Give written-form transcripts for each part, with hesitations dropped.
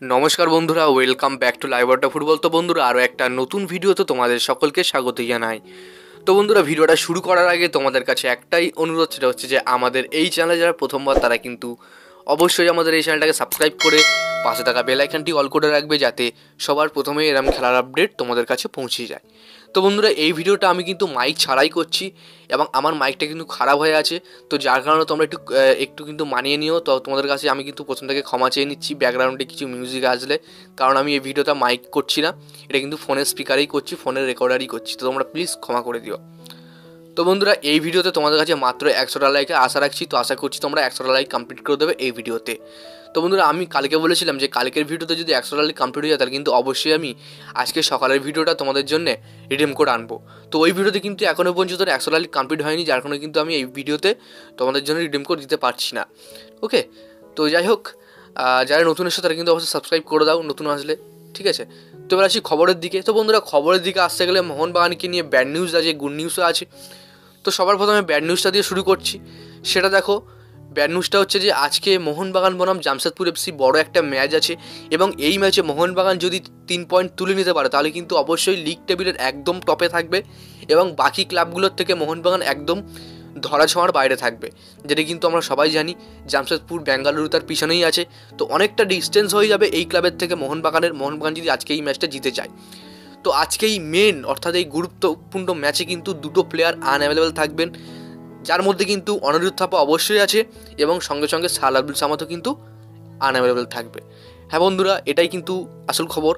নমস্কার বন্ধুরা, welcome back to live আড্ডা ফুটবল। তো বন্ধুরা, আরও একটা নতুন ভিডিওতে তোমাদের সকলকে স্বাগত জানাই। তো বন্ধুরা, ভিডিওটা শুরু করার আগে তোমাদের কাছে একটাই অনুরোধ, সেটা হচ্ছে যে আমাদের এই চ্যানেলে যারা প্রথমবার তারা কিন্তু অবশ্যই আমাদের এই চ্যানেলটাকে সাবস্ক্রাইব করে পাশে থাকা বেল আইকনটি অল করে রাখবে, যাতে সবার প্রথমে এরকম খেলার আপডেট তোমাদের কাছে পৌঁছে যায়। তো বন্ধুরা, এই ভিডিওটা আমি কিন্তু মাইক ছাড়াই করছি এবং আমার মাইকটা কিন্তু খারাপ হয়ে আছে, তো যার কারণে তোমরা একটু কিন্তু মানিয়ে নিও। তো তোমাদের কাছে আমি কিন্তু প্রথম থেকে ক্ষমা চেয়ে নিচ্ছি ব্যাকগ্রাউন্ডে কিছু মিউজিক আসলে, কারণ আমি এই ভিডিওটা মাইক করছি না, এটা কিন্তু ফোনের স্পিকারেই করছি, ফোনের রেকর্ডারই করছি। তো তোমরা প্লিজ ক্ষমা করে দিও। তো বন্ধুরা, এই ভিডিওতে তোমাদের কাছে মাত্র 100টা লাইকে আশা রাখছি, তো আশা করছি তোমরা 100টা লাইক কমপ্লিট করে দেবে এই ভিডিওতে। তো বন্ধুরা, আমি কালকে বলেছিলাম যে কালকের ভিডিওতে যদি 100টা লাইক কমপ্লিট হয়ে যায়, তাহলে কিন্তু অবশ্যই আমি আজকে সকালের ভিডিওটা তোমাদের জন্য রিডিম কোড আনবো। তো ওই ভিডিওতে কিন্তু এখনও পর্যন্ত 100টা লাইক কমপ্লিট হয়নি, যার কারণে কিন্তু আমি এই ভিডিওতে তোমাদের জন্য রিডিম কোড দিতে পারছি না। ওকে, তো যাই হোক, যারা নতুন এসে তারা কিন্তু অবশ্যই সাবস্ক্রাইব করে দাও নতুন আসলে, ঠিক আছে। তো এবার আসি খবরের দিকে। তো বন্ধুরা, খবরের দিকে আসতে গেলে মোহনবাগানকে নিয়ে ব্যাড নিউজ আছে, গুড নিউজও আছে। তো সবার প্রথমে ব্যাড নিউজটা দিয়ে শুরু করছি। সেটা দেখো, ব্যাড নিউজটা হচ্ছে যে আজকে মোহনবাগান বনাম জামশেদপুর এফসি বড় একটা ম্যাচ আছে, এবং এই ম্যাচে মোহনবাগান যদি 3 পয়েন্ট তুলে নিতে পারে, তাহলে কিন্তু অবশ্যই লিগ টেবিলের একদম টপে থাকবে, এবং বাকি ক্লাবগুলোর থেকে মোহনবাগান একদম ধরাছোঁয়ার বাইরে থাকবে। যেটা কিন্তু আমরা সবাই জানি, জামশেদপুর বেঙ্গালুরু তার পিছনেই আছে, তো অনেকটা ডিস্টেন্স হয়ে যাবে এই ক্লাবের থেকে মোহনবাগান যদি আজকে এই ম্যাচটা জিতে যায়। তো আজকে এই মেন অর্থাৎ এই গুরুত্বপূর্ণ ম্যাচে কিন্তু দুটো প্লেয়ার আনঅ্যাভেলেবেল থাকবেন, যার মধ্যে কিন্তু অনিরুদ্ধ থাপা অবশ্যই আছে, এবং সঙ্গে সঙ্গে সাহাল আব্দুল সামাদও কিন্তু আনঅ্যাভেলেবেল থাকবে। হ্যাঁ বন্ধুরা, এটাই কিন্তু আসল খবর।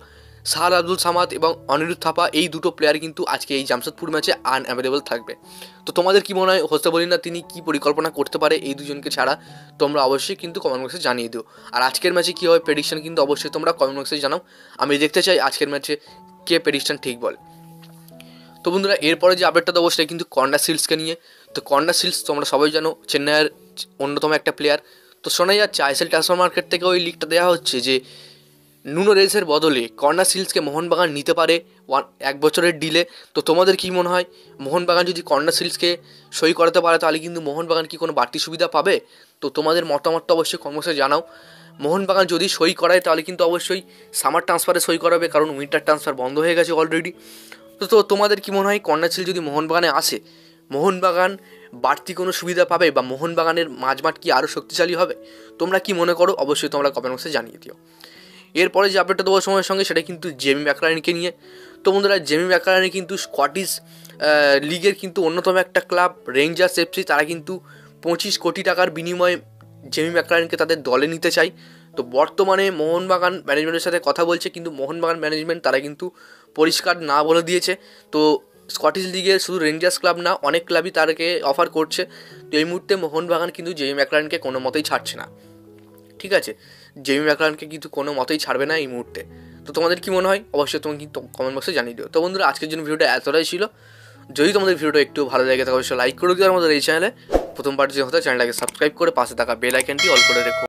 সাহাল আব্দুল সামাদ এবং অনিরুদ্ধ থাপা এই দুটো প্লেয়ার কিন্তু আজকে এই জামশেদপুর ম্যাচে আনঅ্যাভেলেবেল থাকবে। তো তোমাদের কি মনে হয়, হোসে বলিনা তিনি কি পরিকল্পনা করতে পারে এই দুজনকে ছাড়া? তোমরা অবশ্যই কিন্তু কমেন্ট বক্সে জানিয়ে দিও। আর আজকের ম্যাচে কী হবে প্রেডিকশন কিন্তু অবশ্যই তোমরা কমেন্ট বক্সে জানাও। আমি দেখতে চাই আজকের ম্যাচে কে প্রেডিকশন ঠিক বলে। তো বন্ধুরা, এরপরে যে আপডেটটা দেবো সেটা কিন্তু কর্নার সিলসকে নিয়ে। তো কর্নার সিলস তোমরা সবাই জানো চেন্নাইয়ের অন্যতম একটা প্লেয়ার। তো শোনা যাচ্ছে আইএসএল ট্রান্সফার মার্কেট থেকে ওই লিকটা দেওয়া হচ্ছে যে নুনো রেসের বদলে কর্নার সিলসকে মোহনবাগান নিতে পারে 1 বছরের ডিলে। তো তোমাদের কী মনে হয়, মোহনবাগান যদি কর্নার সিলসকে সই করাতে পারে, তাহলে কিন্তু মোহনবাগান কি কোনো বাড়তি সুবিধা পাবে? তো তোমাদের মতামতটা অবশ্যই কমেন্টে জানাও। মোহনবাগান যদি সই করায়, তাহলে কিন্তু অবশ্যই সামার ট্রান্সফারে সই করাবে, কারণ উইন্টার ট্রান্সফার বন্ধ হয়ে গেছে অলরেডি। তো তোমাদের কি মনে হয়, কর্নার সিল যদি মোহনবাগানে আসে, মোহনবাগান বাড়তি কোনো সুবিধা পাবে, বা মোহনবাগানের মাঝমাঠ কি আরও শক্তিশালী হবে? তোমরা কি মনে করো অবশ্যই তোমরা কমেন্ট বক্সে জানিয়ে দিও। এরপরে যে আপডেটটা দেওয়ার সময়ের সঙ্গে সেটা কিন্তু জেমি ম্যাকলারেনকে নিয়ে। তো বন্ধুরা, জেমি ম্যাকলারেন কিন্তু স্কটিশ লিগের কিন্তু অন্যতম একটা ক্লাব রেঞ্জার্স এফসি, তারা কিন্তু 25 কোটি টাকার বিনিময়ে জেমি ম্যাকলারেনকে তাদের দলে নিতে চায়। তো বর্তমানে মোহনবাগান ম্যানেজমেন্টের সাথে কথা বলছে, কিন্তু মোহনবাগান ম্যানেজমেন্ট তারা কিন্তু পরিষ্কার না বলে দিয়েছে। তো স্কটিশ লিগের শুধু রেঞ্জার্স ক্লাব না, অনেক ক্লাবই তাদেরকে অফার করছে। তো এই মুহূর্তে মোহনবাগান কিন্তু জেমি ম্যাকলারেনকে কোনো মতেই ছাড়ছে না, ঠিক আছে। জেমি ম্যাকলারেনকে কিন্তু কোনো মতেই ছাড়বে না এই মুহূর্তে। তো তোমাদের কি মনে হয় অবশ্যই তুমি কিন্তু কমেন্ট বক্সে জানিয়ে দিও। তো বন্ধুরা, আজকের জন্য ভিডিওটা এতটাই ছিল। যদি তোমাদের ভিডিওটা একটু ভালো লেগে থাকে অবশ্যই লাইক করে দিও। আমাদের এই চ্যানেলে প্রথমবার যে হতো চ্যানেলটাকে সাবস্ক্রাইব করে পাশে থাকা বেল আইকনটি অল করে রেখো।